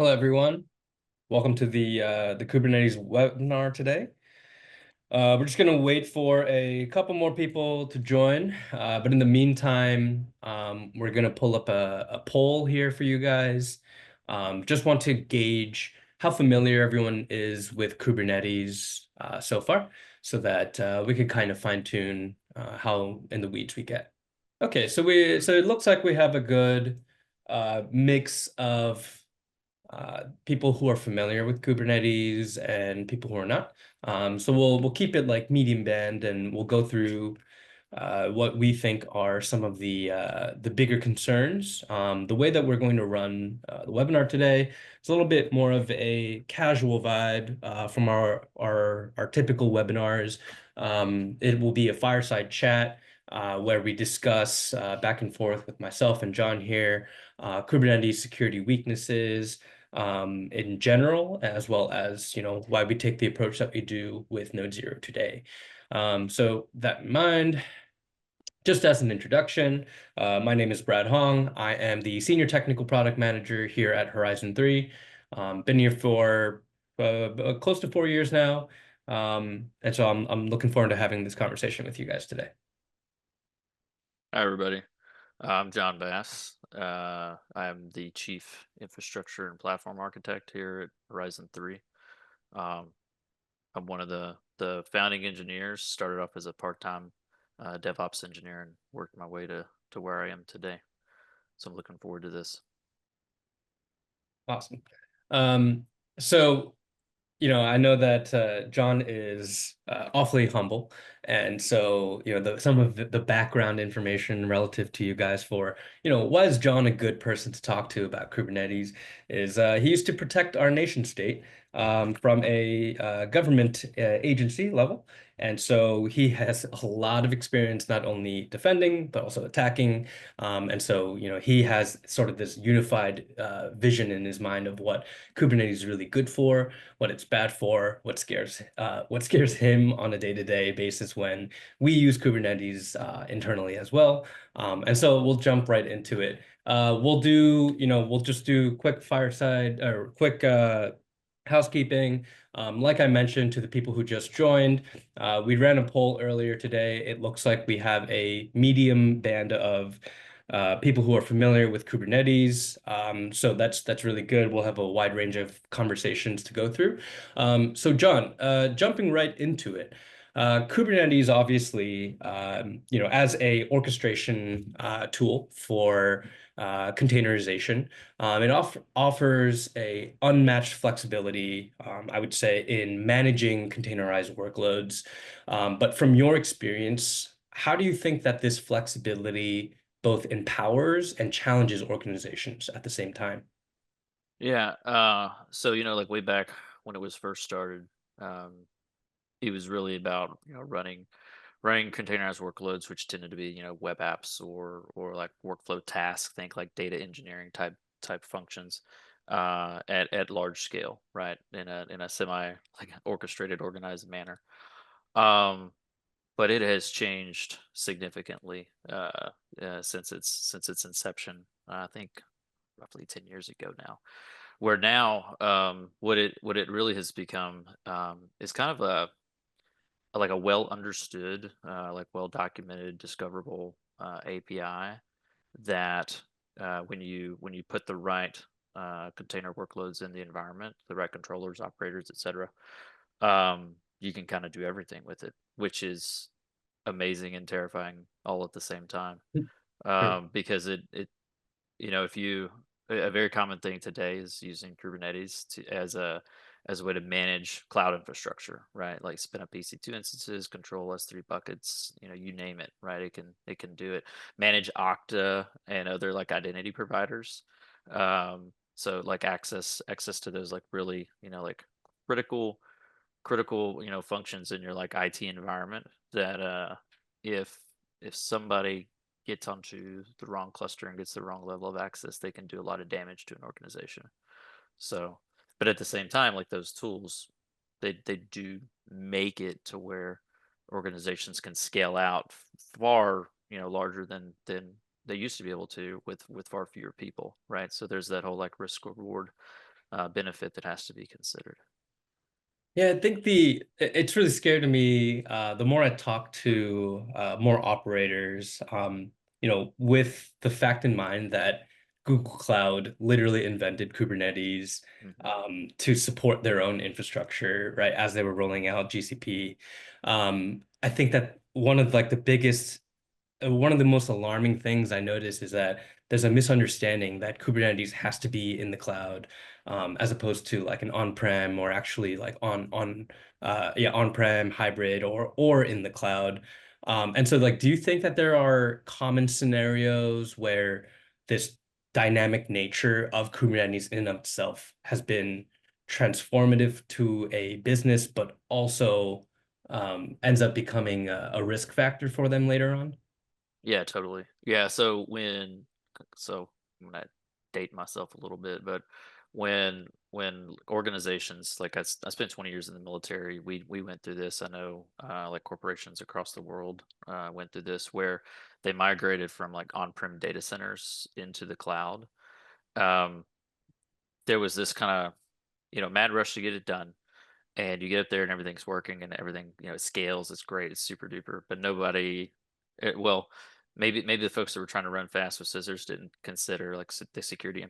Hello, everyone. Welcome to the Kubernetes webinar today. We're just going to wait for a couple more people to join, but in the meantime, we're going to pull up a poll here for you guys. Just want to gauge how familiar everyone is with Kubernetes so far, so that we could kind of fine-tune how in the weeds we get. Okay, so it looks like we have a good mix of people who are familiar with Kubernetes and people who are not. So we'll keep it like medium band, and we'll go through what we think are some of the bigger concerns. The way that we're going to run the webinar today is a little bit more of a casual vibe from our typical webinars. It will be a fireside chat. Where we discuss back and forth with myself and John here, Kubernetes security weaknesses, in general, as well as, why we take the approach that we do with NodeZero today. So that in mind, just as an introduction, my name is Brad Hong. I am the Senior Technical Product Manager here at Horizon 3. Been here for close to 4 years now. And so I'm looking forward to having this conversation with you guys today. Hi, everybody. I'm John Bass. I'm the Chief Infrastructure and Platform Architect here at Horizon 3. Um, I'm one of the founding engineers, started off as a part-time DevOps engineer and worked my way to where I am today. So I'm looking forward to this. Awesome. Um, so I know that John is awfully humble, and so some of the background information relative to you guys for why is John a good person to talk to about Kubernetes is he used to protect our nation state from a government agency level, and so he has a lot of experience not only defending but also attacking, and so he has sort of this unified vision in his mind of what Kubernetes is really good for, what it's bad for, what scares him on a day-to-day basis when we use Kubernetes internally as well. And so we'll jump right into it. We'll just do quick fireside or quick housekeeping. Like I mentioned to the people who just joined, we ran a poll earlier today. It looks like we have a medium band of people who are familiar with Kubernetes. So that's really good. We'll have a wide range of conversations to go through. So John, jumping right into it. Kubernetes obviously, as a orchestration tool for containerization, it offers a unmatched flexibility, I would say, in managing containerized workloads. But from your experience, how do you think that this flexibility both empowers and challenges organizations at the same time? Yeah. So like way back when it was first started, um, it was really about running containerized workloads, which tended to be web apps or like workflow tasks. Think like data engineering type functions at large scale, right? In a semi like orchestrated, organized manner. Um, but it has changed significantly since its inception. I think roughly 10 years ago now. Where now, what it really has become is kind of a well understood, like well documented, discoverable API that when you put the right container workloads in the environment, the right controllers, operators, etc., you can kind of do everything with it, which is amazing and terrifying all at the same time. Sure. Because if you a very common thing today is using Kubernetes as a way to manage cloud infrastructure, right? Like spin up EC2 instances, control S3 buckets, you name it, right? It can do it. Manage Okta and other like identity providers. So like access to those like really, like critical functions in your like IT environment that if somebody gets onto the wrong cluster and gets the wrong level of access, they can do a lot of damage to an organization. So, but at the same time, like those tools, they do make it to where organizations can scale out far, larger than they used to be able to with far fewer people, right? So there's that whole like risk reward benefit that has to be considered. Yeah, I think it's really scary to me. The more I talk to more operators, with the fact in mind that Google Cloud literally invented Kubernetes Hmm. to support their own infrastructure, right, as they were rolling out GCP. I think that one of the most alarming things I noticed is that there's a misunderstanding that Kubernetes has to be in the cloud, as opposed to like an on-prem or actually like on-prem hybrid or in the cloud. And so like, do you think that there are common scenarios where this dynamic nature of Kubernetes in and of itself has been transformative to a business, but also ends up becoming a risk factor for them later on? Yeah, totally. Yeah, so I'm gonna date myself a little bit, but when organizations like I spent 20 years in the military, we went through this. I know like corporations across the world went through this where they migrated from like on-prem data centers into the cloud. Um, there was this kind of mad rush to get it done, and you get up there and everything's working and everything it scales, it's great, it's super duper, but nobody well, maybe the folks that were trying to run fast with scissors didn't consider like the security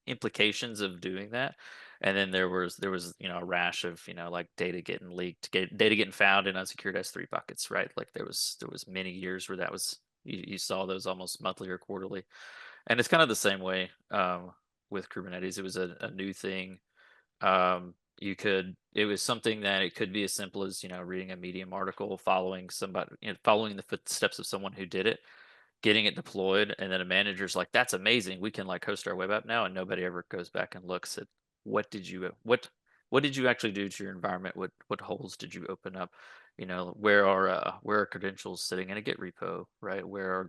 implications of doing that. And then there was a rash of like data getting leaked, data getting found in unsecured S3 buckets, right? Like there was many years where that was you saw those almost monthly or quarterly. And it's kind of the same way with Kubernetes. It was a new thing. It was something that it could be as simple as reading a Medium article, following somebody, following the footsteps of someone who did it, getting it deployed, and then a manager's like, that's amazing, we can like host our web app now, and nobody ever goes back and looks at what did you actually do to your environment, what holes did you open up, where are credentials sitting in a Git repo, right? Where are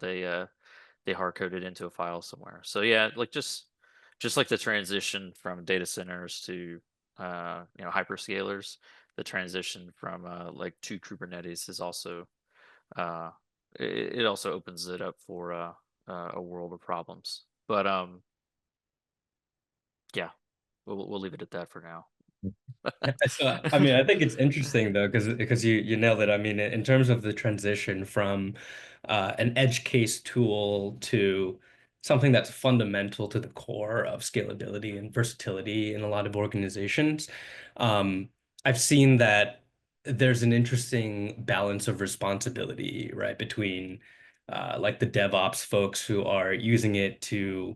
they hard coded into a file somewhere. So yeah, like just like the transition from data centers to hyperscalers, the transition from like to Kubernetes is also uh it also opens it up for a world of problems. But yeah, we'll leave it at that for now. So, I mean, I think it's interesting though, because you nailed it. I mean, in terms of the transition from an edge case tool to something that's fundamental to the core of scalability and versatility in a lot of organizations, um, I've seen that there's an interesting balance of responsibility, right, between like the DevOps folks who are using it to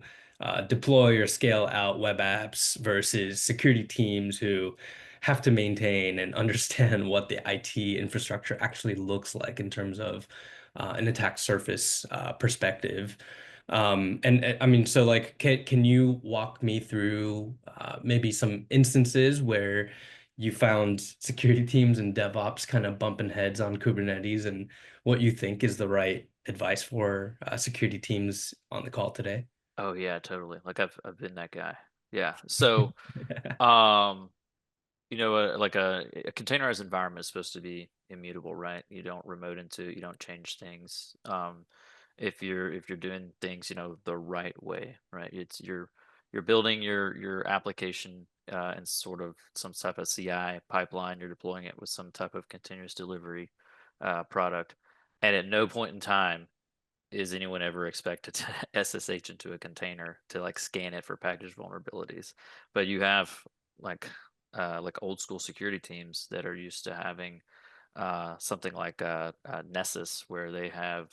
deploy or scale out web apps versus security teams who have to maintain and understand what the IT infrastructure actually looks like in terms of an attack surface perspective. I mean, so like, can you walk me through maybe some instances where you found security teams and DevOps kind of bumping heads on Kubernetes and what you think is the right advice for security teams on the call today? Oh yeah, totally. Like I've been that guy. Yeah. So um like a containerized environment is supposed to be immutable, right? You don't remote into, you don't change things. If you're doing things, the right way, right? You're building your application in sort of some type of CI pipeline. You're deploying it with some type of continuous delivery product, and at no point in time is anyone ever expected to SSH into a container to like scan it for package vulnerabilities. But you have like like old school security teams that are used to having something like Nessus, where they have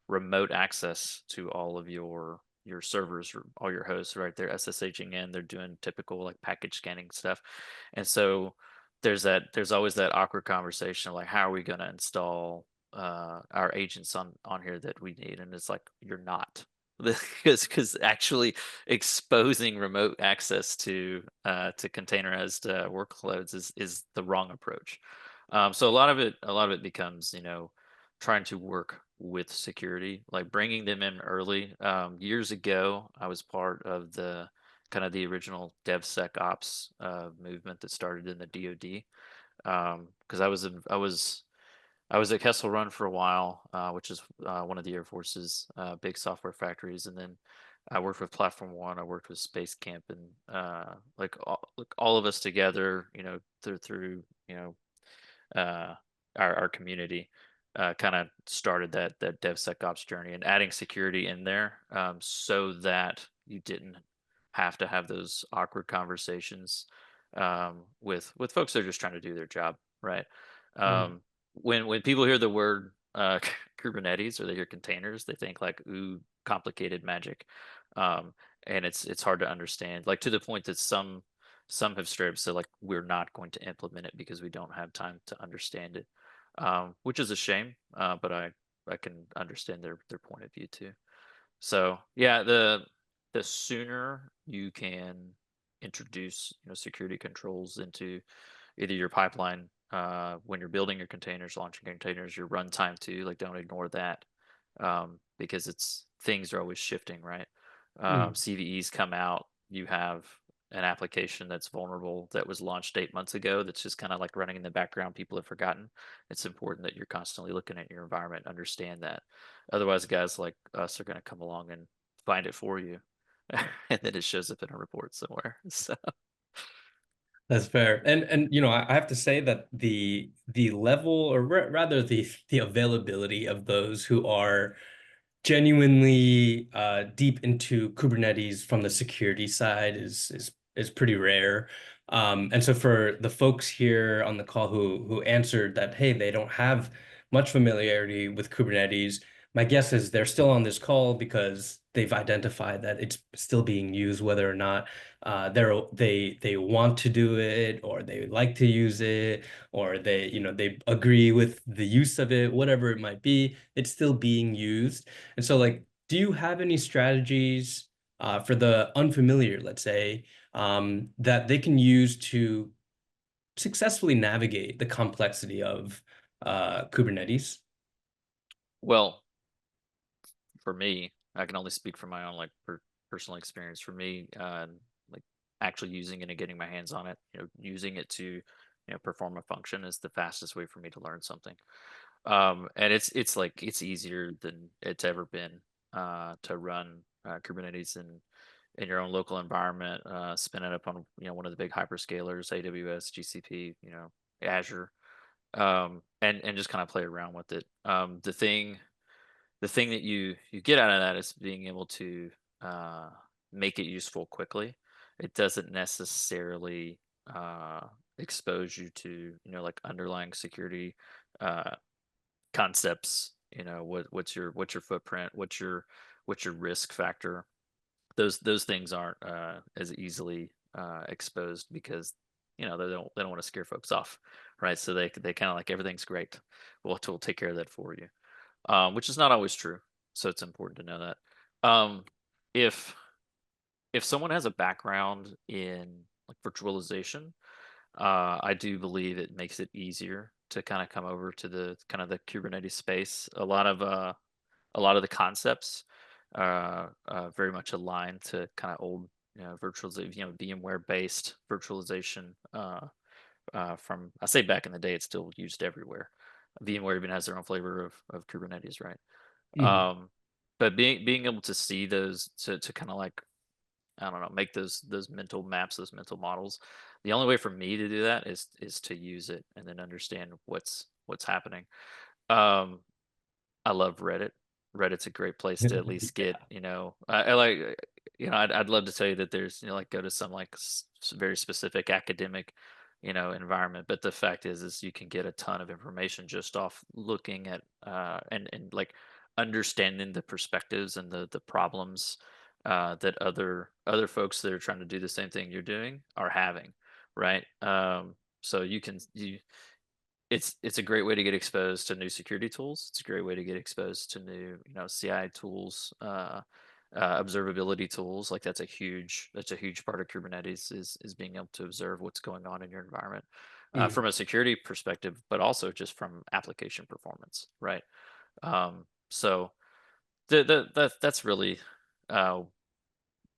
remote access to all of your servers or all your hosts, right? They're SSHing in, they're doing typical like package scanning stuff. And so there's always that awkward conversation of like, how are we going to install our agents on here that we need? And it's like, you're not. Because actually exposing remote access to containerized workloads is the wrong approach. So a lot of it becomes trying to work with security, like bringing them in early. Years ago, I was part of the kind of the original DevSecOps movement that started in the DoD. Because I was at Kessel Run for a while, which is one of the Air Force's big software factories, and then I worked with Platform One, I worked with Space Camp, and like all of us together, through uh, our community, kind of started that DevSecOps journey and adding security in there, so that you didn't have to have those awkward conversations, with folks that are just trying to do their job, right? Mm. When people hear the word Kubernetes, or they hear containers, they think like, ooh, complicated magic, um, and it's hard to understand, like to the point that some have straight up said like, we're not going to implement it because we don't have time to understand it, which is a shame. But I can understand their point of view too. So yeah, the sooner you can introduce, security controls into either your pipeline, when you're building your containers, launching containers, your runtime too. Like, don't ignore that, because things are always shifting, right? Mm. CVEs come out. You have an application that's vulnerable that was launched 8 months ago that's just kind of like running in the background. People have forgotten. It's important that you're constantly looking at your environment, understand that. Otherwise, guys like us are going to come along and find it for you, and then it shows up in a report somewhere. So, That's fair. And I have to say that the level, or rather the availability of those who are genuinely deep into Kubernetes from the security side is pretty rare. And so for the folks here on the call who answered that, hey, they don't have much familiarity with Kubernetes, my guess is they're still on this call because they've identified that it's still being used, whether or not they want to do it, or they like to use it, or they agree with the use of it, whatever it might be, it's still being used. And so, like, do you have any strategies for the unfamiliar, let's say, that they can use to successfully navigate the complexity of Kubernetes? well, for me, I can only speak from my own like personal experience. For me, like actually using it and getting my hands on it, using it to, perform a function is the fastest way for me to learn something. And it's like it's easier than it's ever been, to run Kubernetes in your own local environment, spin it up on one of the big hyperscalers, AWS, GCP, Azure, and just kind of play around with it. The thing that you get out of that is being able to, uh, make it useful quickly. It doesn't necessarily, expose you to, like underlying security, uh, concepts. What's your footprint, what's your risk factor. Those things aren't, as easily, exposed, because they don't want to scare folks off, right? So they kind of like, everything's great, we'll take care of that for you, which is not always true. So it's important to know that. Um, if if someone has a background in like virtualization, I do believe it makes it easier to kind of come over to the kind of the Kubernetes space. A lot of the concepts are, very much aligned to kind of old, virtualization, VMware based virtualization. From, I say back in the day, it's still used everywhere. VMware even has their own flavor of Kubernetes, right? Mm. Um, but being able to see those, to kind of like, I don't know, make those mental maps, those mental models. The only way for me to do that is to use it and then understand what's happening. Um, I love Reddit. Reddit's a great place to at least get, Yeah. I like, I'd love to tell you that there's, like go to some like very specific academic, environment. But the fact is you can get a ton of information just off looking at, and like understanding the perspectives and the problems, that other folks that are trying to do the same thing you're doing are having, right? So it's a great way to get exposed to new security tools. It's a great way to get exposed to new, CI tools, observability tools. Like that's a huge part of Kubernetes, is being able to observe what's going on in your environment, Mm. from a security perspective, but also just from application performance, right? So that's really, uh,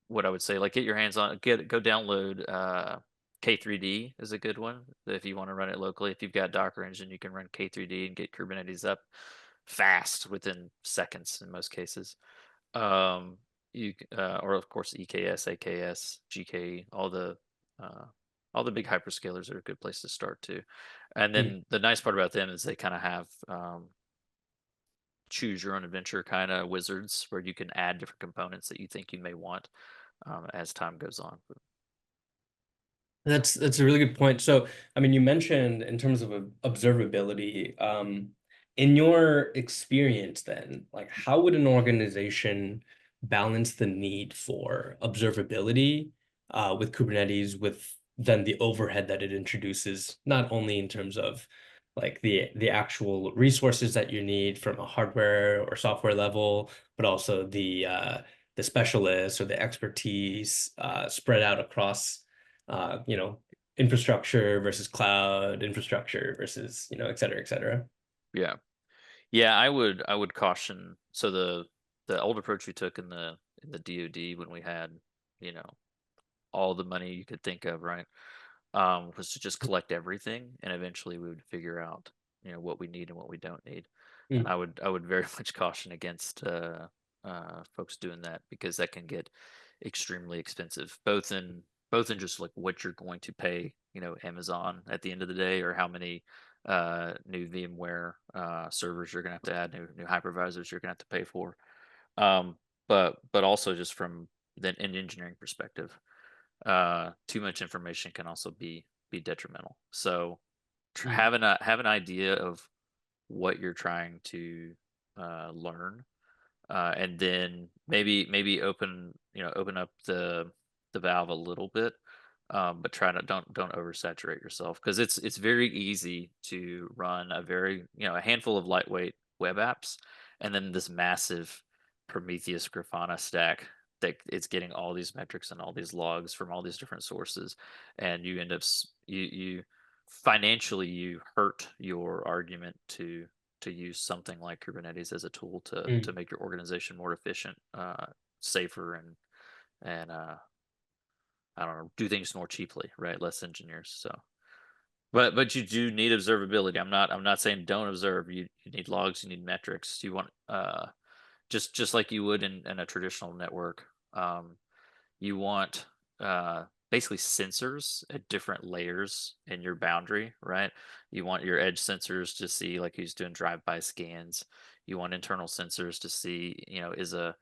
what I would say. Like, get your hands on, go download, K3D is a good one if you want to run it locally. If you've got Docker Engine, you can run K3D and get Kubernetes up fast within seconds in most cases. Um, or of course EKS, AKS, GKE, uh, all the big hyperscalers are a good place to start too. And Mm. then the nice part about them is they kind of have choose your own adventure kind of wizards where you can add different components that you think you may want as time goes on. That's a really good point. So, I mean, you mentioned in terms of observability, in your experience then, like how would an organization balance the need for observability with Kubernetes with then the overhead that it introduces, not only in terms of like the actual resources that you need from a hardware or software level, but also the specialists or the expertise spread out across infrastructure versus cloud, infrastructure versus, et cetera, et cetera. Yeah. Yeah, I would caution. So the old approach we took in the DoD when we had, you know, all the money you could think of, right? Was to just collect everything, and eventually we would figure out, what we need and what we don't need. And Mm, I would very much caution against folks doing that because that can get extremely expensive, both in just like what you're going to pay, Amazon at the end of the day, or how many new VMware servers you're gonna have to add, new hypervisors you're gonna have to pay for. Um, but also just from an engineering perspective, too much information can also be detrimental. So mm, have an idea of what you're trying to learn, and then maybe open up the valve a little bit, but try to don't oversaturate yourself because it's very easy to run a handful of lightweight web apps, and then this massive Prometheus Grafana stack that it's getting all these metrics and all these logs from all these different sources, and you end up you financially you hurt your argument to use something like Kubernetes as a tool to mm. make your organization more efficient, safer, and I don't know, do things more cheaply, right? Less engineers. So, but you do need observability. I'm not saying don't observe. You need logs. You need metrics. You want just like you would in a traditional network. You want basically sensors at different layers in your boundary, right? You want your edge sensors to see like who's doing drive-by scans. You want internal sensors to see, is a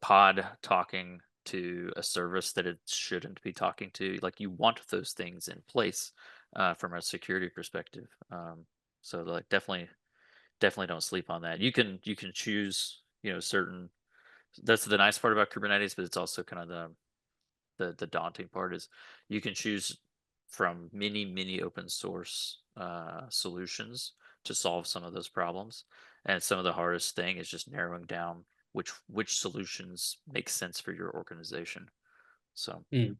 pod talking to a service that it shouldn't be talking to. Like you want those things in place from a security perspective. So like definitely don't sleep on that. You can choose, certain. That's the nice part about Kubernetes, but it's also kind of the daunting part is you can choose from many open source solutions to solve some of those problems, and some of the hardest thing is just narrowing down which solutions make sense for your organization. So Mm.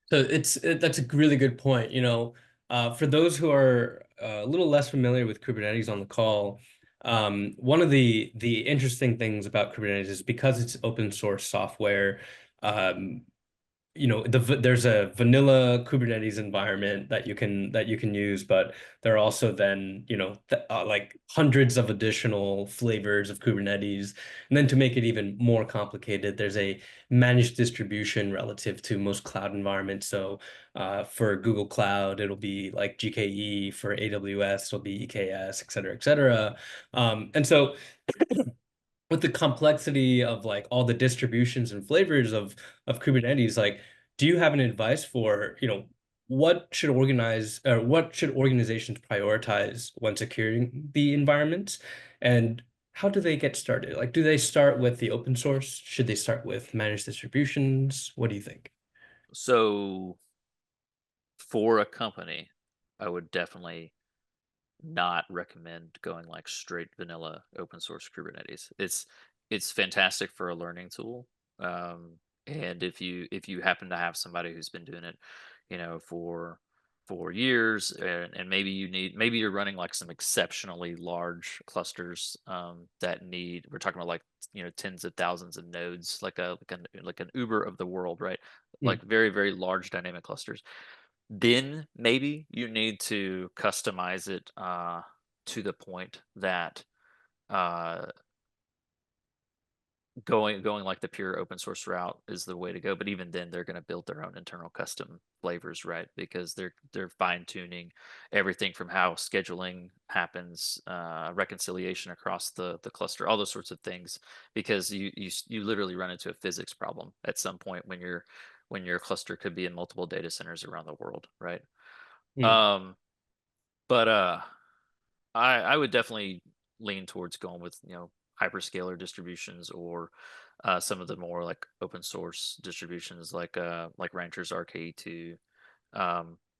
So that's a really good point. For those who are a little less familiar with Kubernetes on the call, one of the interesting things about Kubernetes is because it's open source software. Um, there's a vanilla Kubernetes environment that you can use, but there are also then like hundreds of additional flavors of Kubernetes. And then to make it even more complicated, there's a managed distribution relative to most cloud environments. So for Google Cloud, it'll be like GKE. For AWS, it'll be EKS, et cetera, et cetera. And so with the complexity of like all the distributions and flavors of Kubernetes, like, do you have an advice for, what should organizations prioritize when securing the environments? And how do they get started? Like, do they start with the open source? Should they start with managed distributions? What do you think? so for a company, I would definitely not recommend going like straight vanilla open source Kubernetes. It's fantastic for a learning tool. And if you happen to have somebody who's been doing it, for 4 years, and maybe you're running like some exceptionally large clusters that need we're talking about like tens of thousands of nodes, like an Uber of the world, right? Like Mm, very large dynamic clusters, then maybe you need to customize it to the point that uh, going like the pure open source route is the way to go. But even then, they're going to build their own internal custom flavors, right? Because they're fine tuning everything from how scheduling happens, reconciliation across the cluster, all those sorts of things. Because you literally run into a physics problem at some point when your cluster could be in multiple data centers around the world, right? Mm. Um, but I would definitely lean towards going with, hyperscaler distributions, or some of the more like open source distributions like Rancher's RKE2.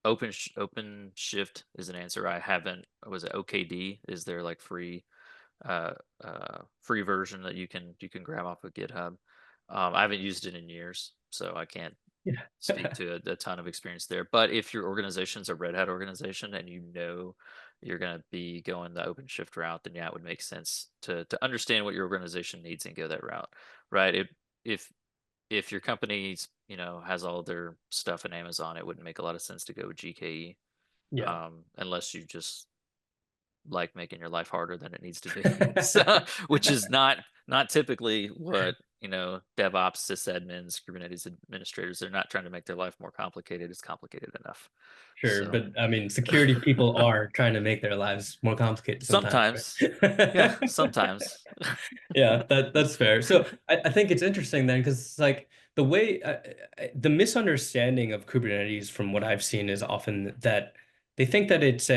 Open Shift is an answer. I haven't. Was it OKD? Is there like uh, free version that you can grab off of GitHub? I haven't used it in years, so I can't Yeah. speak to a ton of experience there. But if your organization's a Red Hat organization and you know you're going to be going the OpenShift route, then yeah, it would make sense to understand what your organization needs and go that route, right? If if your company's has all their stuff in Amazon, it wouldn't make a lot of sense to go with GKE, Yeah. unless you just like making your life harder than it needs to be. So, which is not typically what DevOps, sysadmins, Kubernetes administrators. They're not trying to make their life more complicated. It's complicated enough. Sure, So but I mean, security people are trying to make their lives more complicated sometimes, sometimes, yeah, right? sometimes. Yeah, that's fair. So I think it's interesting then because it's like the way the misunderstanding of Kubernetes from what I've seen is often that they think that it's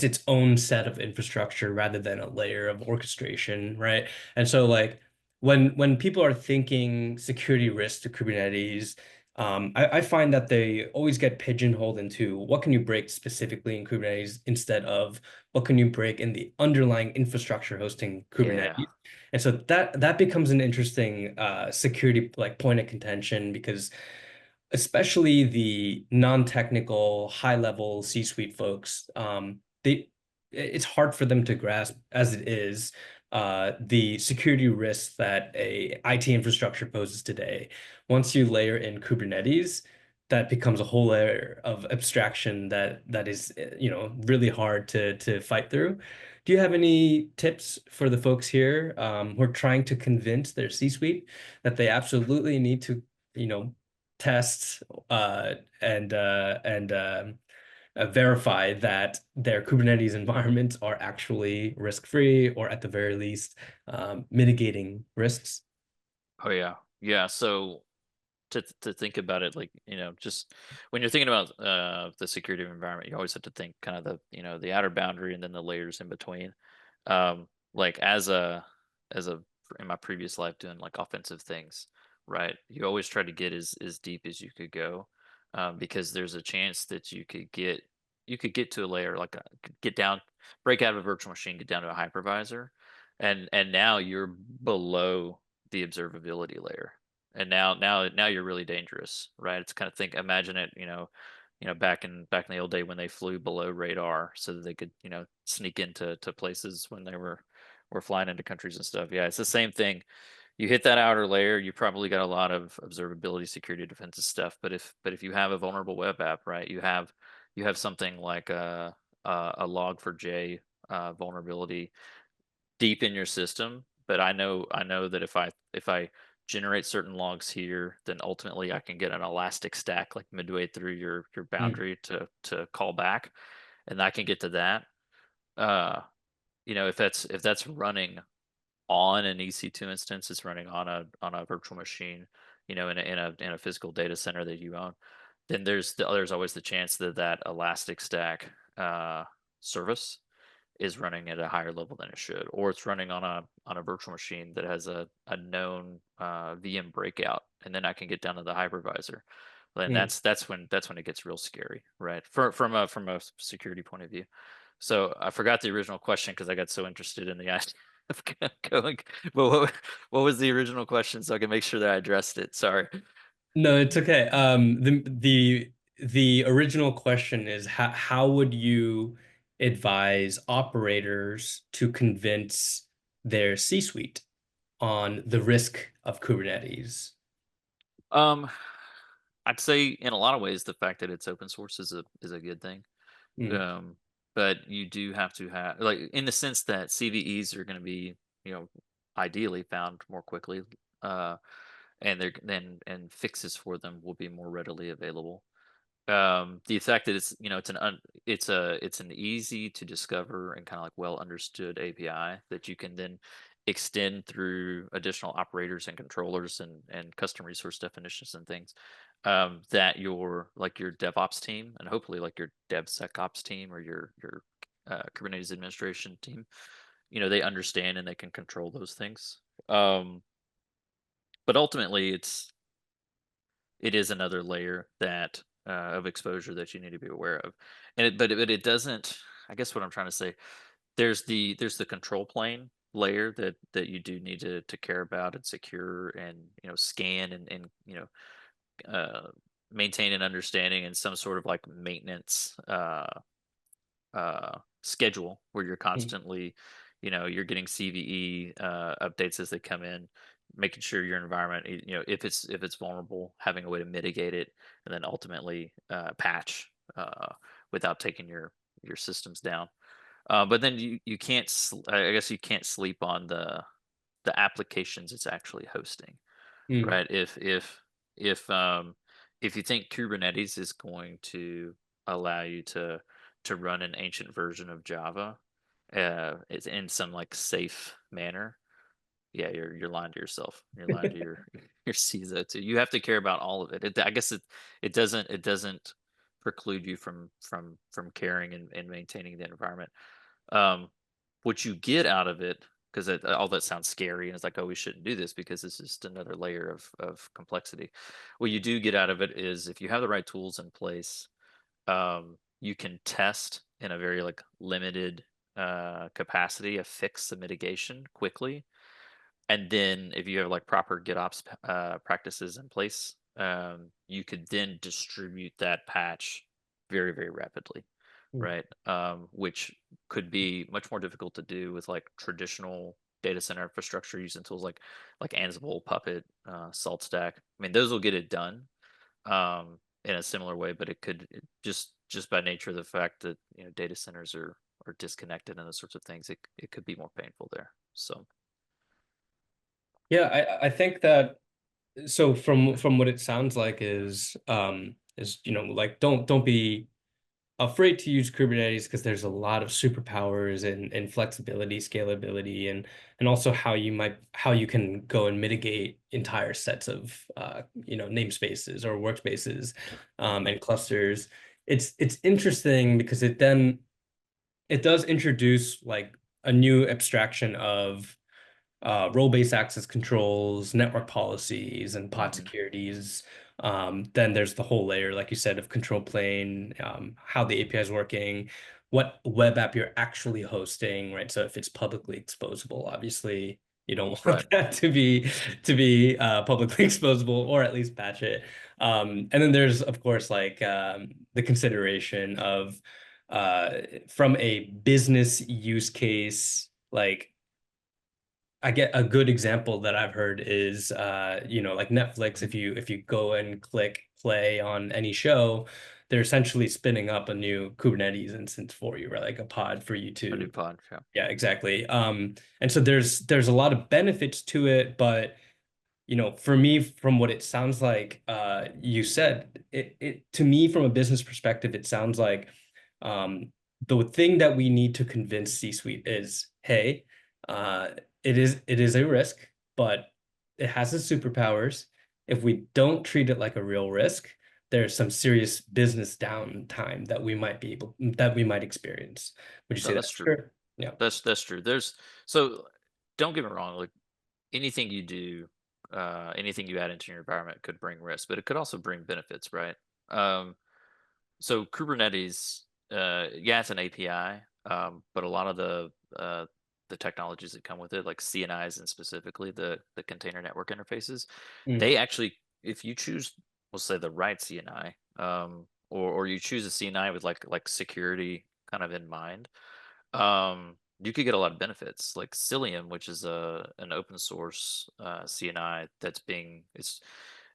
its own set of infrastructure rather than a layer of orchestration, right? And so like when people are thinking security risk to Kubernetes, I find that they always get pigeonholed into what can you break specifically in Kubernetes instead of what can you break in the underlying infrastructure hosting Yeah. Kubernetes. And so that becomes an interesting security like point of contention because especially the non-technical, high-level C-suite folks, it's hard for them to grasp as it is the security risks that a IT infrastructure poses today. Once you layer in Kubernetes, that becomes a whole layer of abstraction that is, really hard to fight through. Do you have any tips for the folks here who are trying to convince their C-suite that they absolutely need to, you know, test and verify that their Kubernetes environments are actually risk-free or at the very least mitigating risks? Oh yeah. Yeah. So to think about it, like just when you're thinking about the security environment, you always have to think kind of the outer boundary and then the layers in between. Like as a in my previous life doing like offensive things, right? You always try to get as deep as you could go, because there's a chance that you could get to a layer like get down, break out of a virtual machine, get down to a hypervisor, and now you're below the observability layer, and now you're really dangerous, right? It's kind of imagine it, back in the old day when they flew below radar so that they could, sneak into places when they were flying into countries and stuff. Yeah, it's the same thing. You hit that outer layer, you probably got a lot of observability, security, defensive stuff. But if you have a vulnerable web app, right, you have something like a log4j vulnerability deep in your system. But I know that if I generate certain logs here, then ultimately I can get an elastic stack like midway through your Mm, boundary to call back, and I can get to that. Uh, if that's running on an EC2 instance, it's running on a virtual machine, in a physical data center that you own, then there's always the chance that that elastic stack service is running at a higher level than it should, or it's running on a virtual machine that has a known VM breakout, and then I can get down to the hypervisor. Then mm. that's when it gets real scary, right? From a security point of view. So I forgot the original question because I got so interested in the idea of going. But what was the original question so I can make sure that I addressed it? Sorry. No, it's okay. The original question is how would you advise operators to convince their C-suite on the risk of Kubernetes? Um, I'd say in a lot of ways the fact that it's open source is a good thing. Mm, Um, but you do have to have, like, in the sense that CVEs are going to be, you know, ideally found more quickly, uh, and they're then and fixes for them will be more readily available. The fact that it's an easy to discover and kind of like well understood API that you can then extend through additional operators and controllers and custom resource definitions and things, that your DevOps team and hopefully like your DevSecOps team or your Kubernetes administration team, they understand and they can control those things. But ultimately, it is another layer that of exposure that you need to be aware of, but it doesn't. I guess what I'm trying to say, there's the control plane layer that you do need to care about and secure and scan and uh, maintain an understanding and some sort of like maintenance schedule where you're Mm. constantly, you're getting CVE updates as they come in, making sure your environment, if it's vulnerable, having a way to mitigate it, and then ultimately patch without taking your systems down. But then you can't, I guess you can't sleep on the applications it's actually hosting, Mm. right? If you think Kubernetes is going to allow you to run an ancient version of Java, it's in some like safe manner, yeah, you're lying to yourself. You're lying to your your CISO too. You have to care about all of it. I guess it doesn't preclude you from caring and maintaining the environment. Um, what you get out of it, because all that sounds scary, and it's like, oh, we shouldn't do this because this is just another layer of complexity. What you do get out of it is if you have the right tools in place, you can test in a very like limited capacity, fix the mitigation quickly, and then if you have like proper GitOps practices in place, you could then distribute that patch very, very rapidly, Mm. right? Which could be much more difficult to do with like traditional data center infrastructure using tools like Ansible, Puppet, SaltStack. I mean, those will get it done in a similar way, but just by nature of the fact that data centers are disconnected and those sorts of things, it could be more painful there. So. Yeah, I think that so from what it sounds like is like don't be afraid to use Kubernetes because there's a lot of superpowers and flexibility, scalability, and also how you can go and mitigate entire sets of namespaces or workspaces Mhm. and clusters. It's interesting because it does introduce like a new abstraction of role-based access controls, network policies, and pod Mhm. securities. Then there's the whole layer, like you said, of control plane, how the API is working, what web app you're actually hosting, right? So if it's publicly exposable, obviously you don't Right. want that to be publicly exposable, or at least patch it. And then there's of course like the consideration of from a business use case, like I get a good example that I've heard is like Netflix, Mhm. if you go and click play on any show, they're essentially spinning up a new Kubernetes instance for you, right? Like a pod for you A new to pod, yeah. yeah, exactly. And so there's a lot of benefits to it, but for me, from what it sounds like, you said it to me from a business perspective, it sounds like the thing that we need to convince C-suite is, hey, uh, it is a risk, but it has its superpowers. If we don't treat it like a real risk, there's some serious business downtime that we might experience. Would you No, say that's that's true. true? Yeah. That's true. So don't get me wrong, like anything you do, anything you add into your environment could bring risk, but it could also bring benefits, right? So Kubernetes, yeah, it's an API, but a lot of the technologies that come with it, like CNIs and specifically the container network interfaces, Mm. they actually, if you choose, we'll say the right CNI, or you choose a CNI with like security kind of in mind, you could get a lot of benefits, like Cilium, which is a an open source CNI that's being it's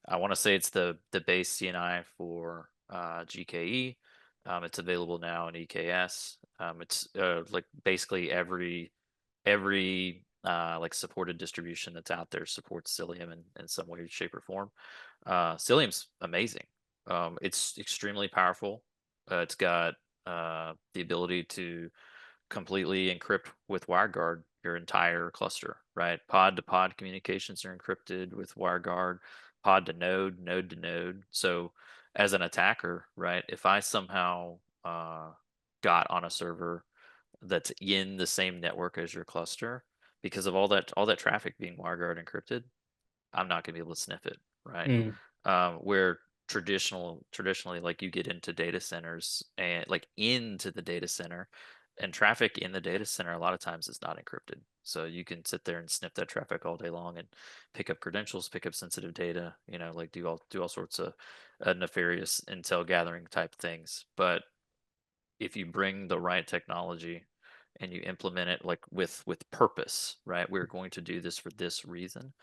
I want to say it's the base CNI for GKE. It's available now in EKS. It's like basically every like supported distribution that's out there supports Cilium in some way, shape, or form. Cilium's amazing. It's extremely powerful. It's got the ability to completely encrypt with WireGuard your entire cluster, right? Pod to pod communications are encrypted with WireGuard, pod to node, node to node. So as an attacker, right, if I somehow got on a server that's in the same network as your cluster, because of all that traffic being WireGuard encrypted, I'm not going to be able to sniff it, right? Mm, Where traditionally, like you get into data centers and like into the data center, and traffic in the data center a lot of times is not encrypted. So you can sit there and sniff that traffic all day long and pick up credentials, pick up sensitive data, like do all sorts of nefarious intel gathering type things. But if you bring the right technology and you implement it like with purpose, right? We're going to do this for this reason.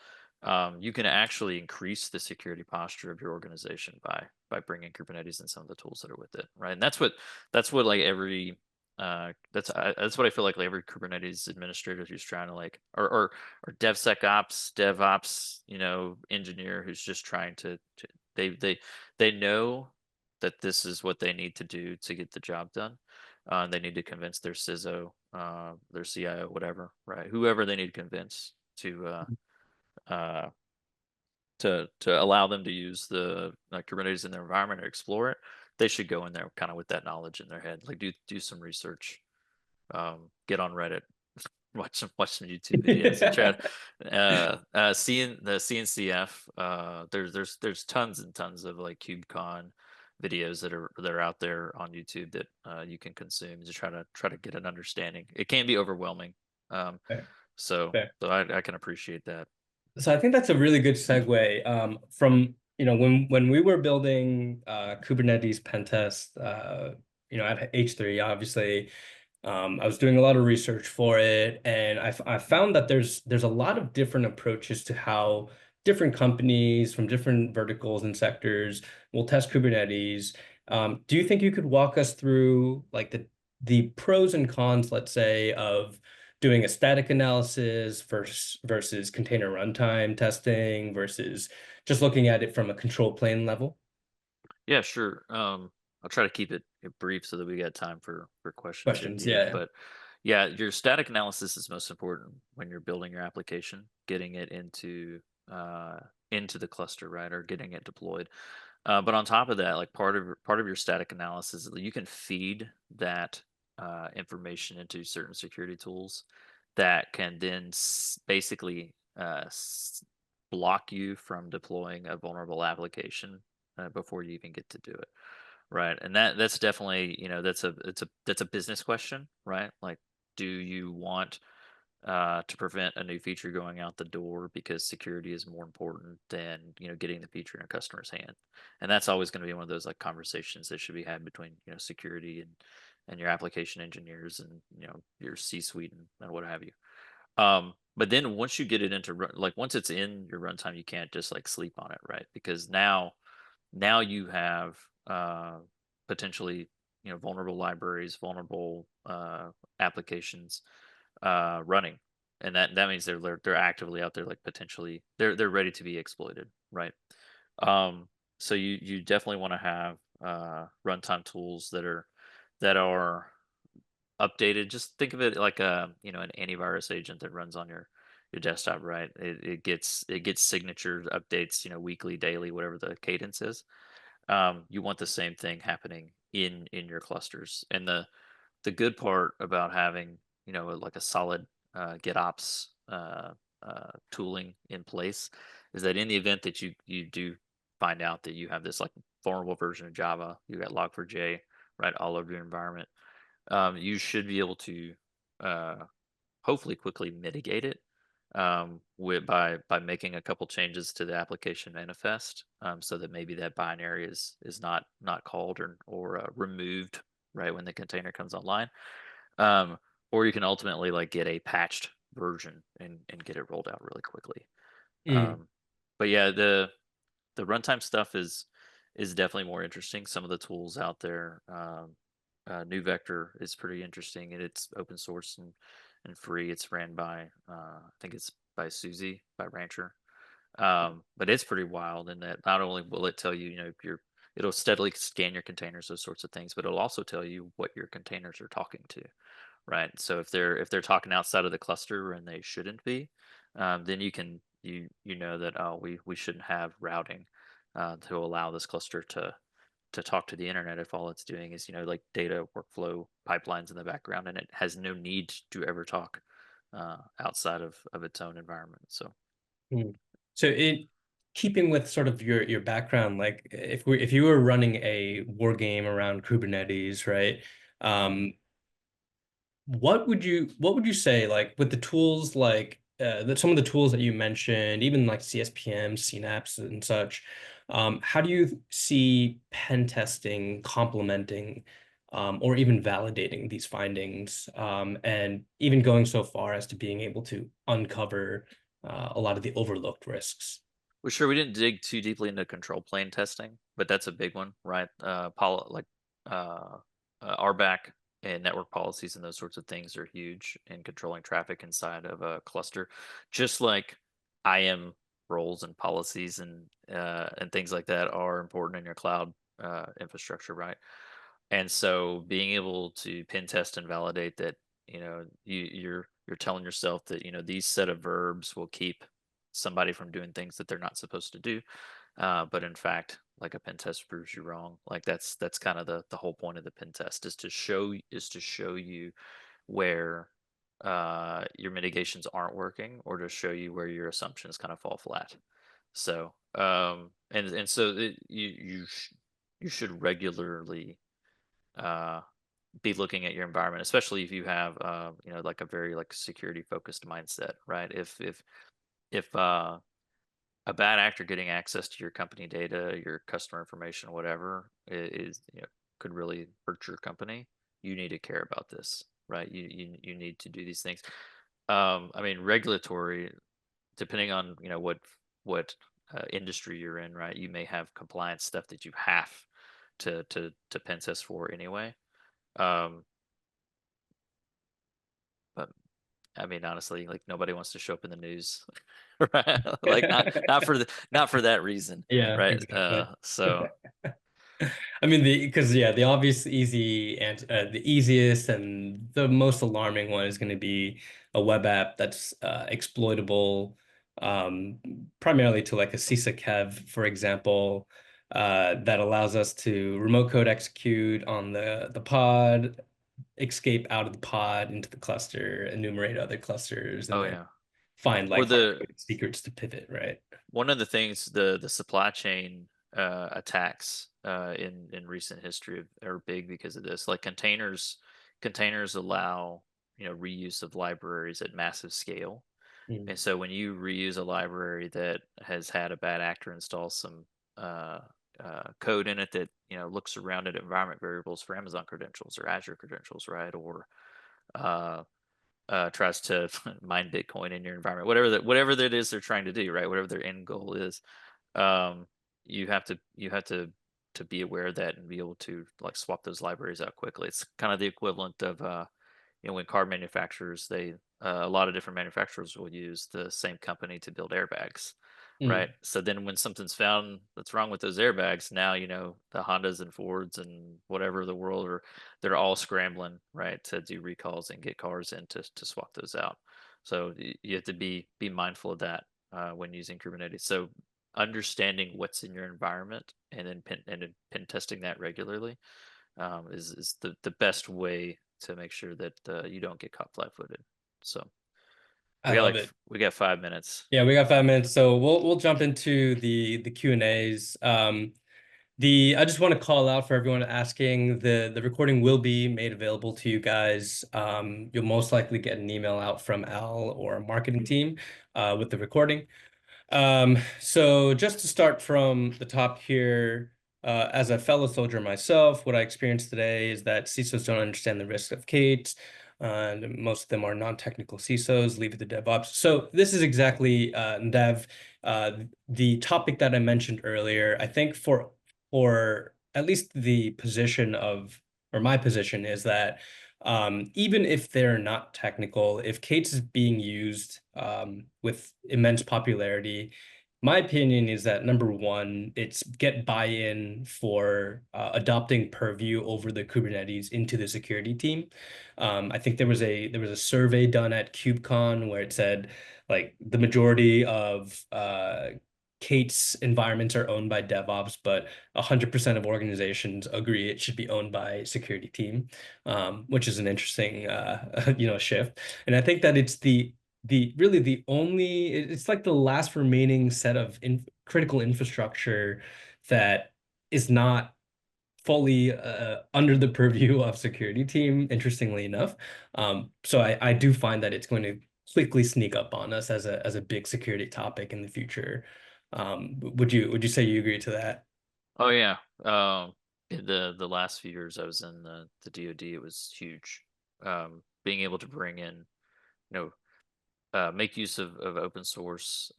You can actually increase the security posture of your organization by bringing Kubernetes and some of the tools that are with it, right? And that's what like every that's what I feel like every Kubernetes administrator who's trying to like or DevSecOps, DevOps, engineer who's just trying to they know that this is what they need to do to get the job done. And they need to convince their CISO, their CIO, whatever, right? Whoever they need to convince uh, to allow them to use the Kubernetes in their environment or explore it. They should go in there kind of with that knowledge in their head. Like do some research, get on Reddit, watch some YouTube videos, and try to seeing the CNCF. There's tons and tons of like KubeCon videos that are out there on YouTube that you can consume to try to get an understanding. It can be overwhelming, um, fair, so fair. so I can appreciate that. So I think that's a really good segue from when we were building Kubernetes pen test at H3 obviously. I was doing a lot of research for it, and I found that there's a lot of different approaches to how different companies from different verticals and sectors will test Kubernetes. Do you think you could walk us through like the pros and cons, let's say, of doing a static analysis versus container runtime testing versus just looking at it from a control plane level? Yeah, sure. I'll try to keep it brief so that we got time for questions here at Questions, the end. yeah. But yeah, your static analysis is most important when you're building your application, getting it uh, into the cluster, right, or getting it deployed. But on top of that, like part of your static analysis, you can feed that information into certain security tools that can then basically block you from deploying a vulnerable application before you even get to do it, right? And that's definitely that's a business question, right? Like, do you want to prevent a new feature going out the door because security is more important than getting the feature in a customer's hand? And that's always going to be one of those like conversations that should be had between security and your application engineers and your C-suite and what have you. But then once you get it into like once it's in your runtime, you can't just like sleep on it, right? Because now you have potentially vulnerable libraries, vulnerable applications running, and that means they're actively out there, like potentially they're ready to be exploited, right? So you definitely want to have runtime tools that are updated. Just think of it like an antivirus agent that runs on your desktop, right? It gets signature updates, weekly, daily, whatever the cadence is. You want the same thing happening in your clusters. And the good part about having like a solid GitOps tooling in place is that in the event that you do find out that you have this like vulnerable version of Java, you got Log4j right all over your environment, you should be able to uh, hopefully quickly mitigate it by making a couple changes to the application manifest, so that maybe that binary is not called or removed right when the container comes online. um, or you can ultimately like get a patched version and get it rolled out really quickly. Mm, But yeah, the runtime stuff is definitely more interesting. Some of the tools out there, New Vector is pretty interesting, and it's open source and free. It's ran by I think it's by Susie by Rancher. But it's pretty wild in that not only will it tell you, it'll steadily scan your containers, those sorts of things, but it'll also tell you what your containers are talking to, right? So if they're talking outside of the cluster and they shouldn't be, then you know that, oh, we shouldn't have routing to allow this cluster to talk to the internet if all it's doing is, like data workflow pipelines in the background, and it has no need to ever talk outside of its own environment. So Mm. So it keeping with sort of your background, like if you were running a war game around Kubernetes, right? Um, what would you say like with the tools like some of the tools that you mentioned, even like CSPM, CNAPS and such, how do you see pen testing complementing or even validating these findings and even going so far as to being able to uncover a lot of the overlooked risks? Well, sure, we didn't dig too deeply into control plane testing, but that's a big one, right? Uh, RBAC and network policies and those sorts of things are huge in controlling traffic inside of a cluster, just like IAM roles and policies and things like that are important in your cloud infrastructure, right? And so being able to pen test and validate that, you're telling yourself that, these set of verbs will keep somebody from doing things that they're not supposed to do. But in fact, like a pen test proves you wrong. Like that's kind of the whole point of the pen test is to show you where your mitigations aren't working, or to show you where your assumptions kind of fall flat. So and so you should regularly uh, be looking at your environment, especially if you have like a very like security focused mindset, right? If a bad actor getting access to your company data, your customer information, whatever, is, could really hurt your company, you need to care about this, right? You need to do these things. I mean, regulatory, depending on, what industry you're in, right? You may have compliance stuff that you have to pen test for anyway. Um, but I mean, honestly, like nobody wants to show up in the news, right? Like not for that reason, Yeah, right? exactly. So I mean, because yeah, the obvious easy and the easiest and the most alarming one is going to be a web app that's exploitable, um, primarily to like a CISA kev, for example, that allows us to remote code execute on the pod, escape out of the pod into the cluster, enumerate other clusters, and oh then yeah, find or like hard the secrets to pivot, right? one of the things, the supply chain attacks in recent history are big because of this. Like containers allow, reuse of libraries at massive scale. Mm. And so when you reuse a library that has had a bad actor install some uh, code in it that, looks around at environment variables for Amazon credentials or Azure credentials, right? Or uh, tries to mine Bitcoin in your environment, whatever that is they're trying to do, right? Whatever their end goal is, um, you have to be aware of that and be able to like swap those libraries out quickly. It's kind of the equivalent of when car manufacturers, a lot of different manufacturers will use the same company to build airbags, right? Mm. So then when something's found that's wrong with those airbags, now the Hondas and Fords and whatever the world are, they're all scrambling, right, to do recalls and get cars in to swap those out. So you have to be mindful of that when using Kubernetes. So understanding what's in your environment and then pen testing that regularly is the best way to make sure that you don't get caught flat-footed. So I love it. we got 5 minutes. Yeah, we got 5 minutes, so we'll jump into the Q and A's. I just want to call out for everyone asking, the recording will be made available to you guys. You'll most likely get an email out from Al or a marketing team with the recording. So just to start from the top here, as a fellow soldier myself, what I experienced today is that CISOs don't understand the risk of Kate, and most of them are non-technical CISOs, leave it to DevOps. So this is exactly Dev, the topic that I mentioned earlier. I think for at least the position of, or my position is that even if they're not technical, if Kate's is being used with immense popularity, my opinion is that number one, it's get buy-in for adopting Purview over the Kubernetes into the security team. I think there was a survey done at KubeCon where it said like the majority of Kate's environments are owned by DevOps, but 100% of organizations agree it should be owned by security team, which is an interesting shift. And I think that it's the really the only it's like the last remaining set of critical infrastructure that is not fully under the purview of security team, interestingly enough. So I do find that it's going to quickly sneak up on us as a big security topic in the future. Would you say you agree to that? Oh yeah. In the last few years I was in the DoD, it was huge. Being able to bring in, make use of open source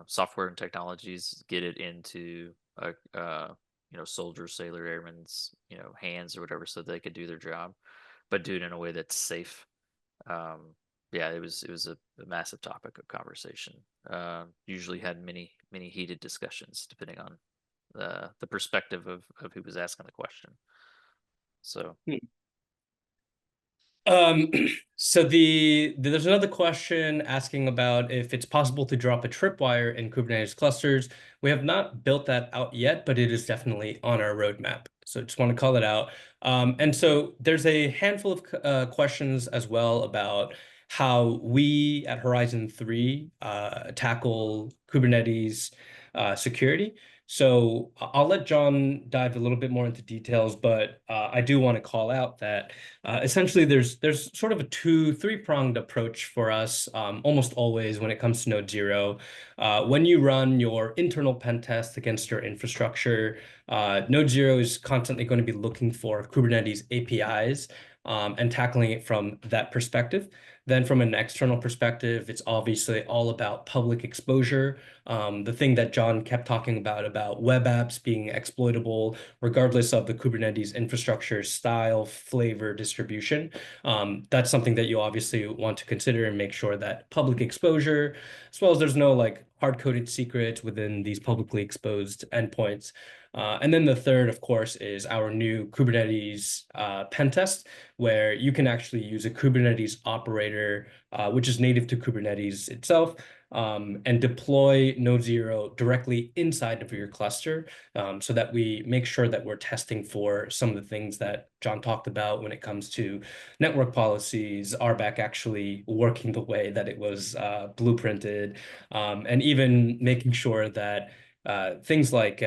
software and technologies, get it into soldier, sailor, airmen's hands or whatever, so they could do their job, but do it in a way that's safe. Yeah, it was a massive topic of conversation. Usually had many heated discussions depending on the perspective of who was asking the question. So Um, so there's another question asking about if it's possible to drop a tripwire in Kubernetes clusters. We have not built that out yet, but it is definitely on our roadmap. So just want to call it out. And so there's a handful of questions as well about how we at Horizon 3 tackle Kubernetes security. So I'll let John dive a little bit more into details, but I do want to call out that essentially, there's sort of a three-pronged approach for us almost always when it comes to NodeZero. When you run your internal pen test against your infrastructure, NodeZero is constantly going to be looking for Kubernetes APIs and tackling it from that perspective. Then from an external perspective, it's obviously all about public exposure. The thing that John kept talking about web apps being exploitable regardless of the Kubernetes infrastructure style, flavor, distribution. That's something that you obviously want to consider and make sure that public exposure, as well as there's no like hard-coded secrets within these publicly exposed endpoints. And then the third, of course, is our new Kubernetes pen test, where you can actually use a Kubernetes operator, which is native to Kubernetes itself, and deploy NodeZero directly inside of your cluster, so that we make sure that we're testing for some of the things that John talked about when it comes to network policies, RBAC actually working the way that it was blueprinted, and even making sure that things like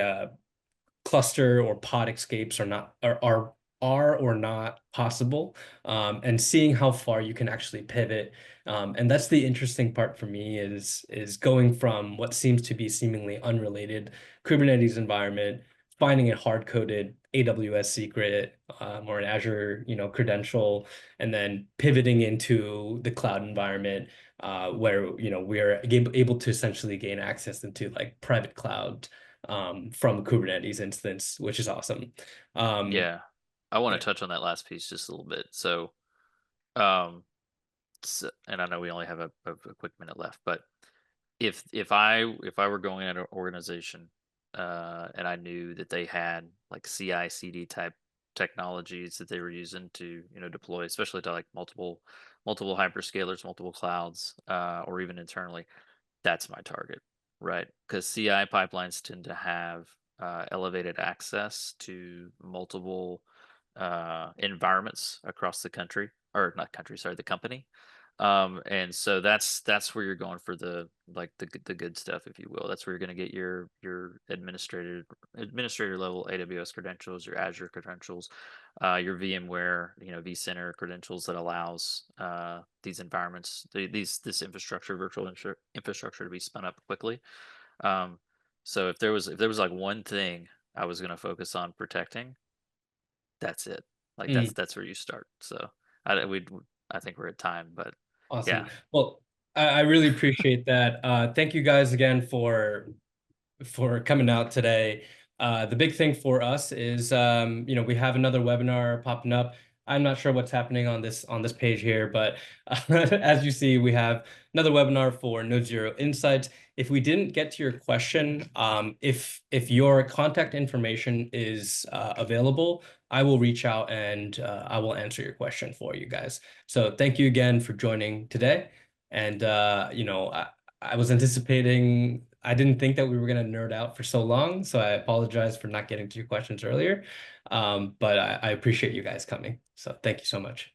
cluster or pod escapes are not are or not possible, and seeing how far you can actually pivot. And that's the interesting part for me is going from what seems to be seemingly unrelated Kubernetes environment, finding a hard-coded AWS secret or an Azure, credential, and then pivoting into the cloud environment where we are able to essentially gain access into like private cloud from a Kubernetes instance, which is awesome. Um, yeah, I want yeah. to touch on that last piece just a little bit. Um, and I know we only have a quick minute left, but if I were going at an organization, and I knew that they had like CI/CD type technologies that they were using to deploy, especially to like multiple hyperscalers, multiple clouds, or even internally, that's my target, right? Because CI pipelines tend to have elevated access to multiple environments across the country, or not country, sorry, the company. And so that's where you're going for the good stuff, if you will. That's where you're going to get your administrator level AWS credentials, your Azure credentials, your VMware, vCenter credentials that allows these environments, this infrastructure, infrastructure to be spun up quickly. Um, so if there was like one thing I was going to focus on protecting, that's it. Like Mm, that's where you start. So I think we're at time, but awesome. yeah. Well, I really appreciate that. Thank you guys again for coming out today. The big thing for us is, we have another webinar popping up. I'm not sure what's happening on this page here, but as you see, we have another webinar for NodeZero Insights. If we didn't get to your question, if your contact information is available, I will reach out and I will answer your question for you guys. So thank you again for joining today. And I was anticipating, I didn't think that we were going to nerd out for so long, so I apologize for not getting to your questions earlier. But I appreciate you guys coming. So thank you so much.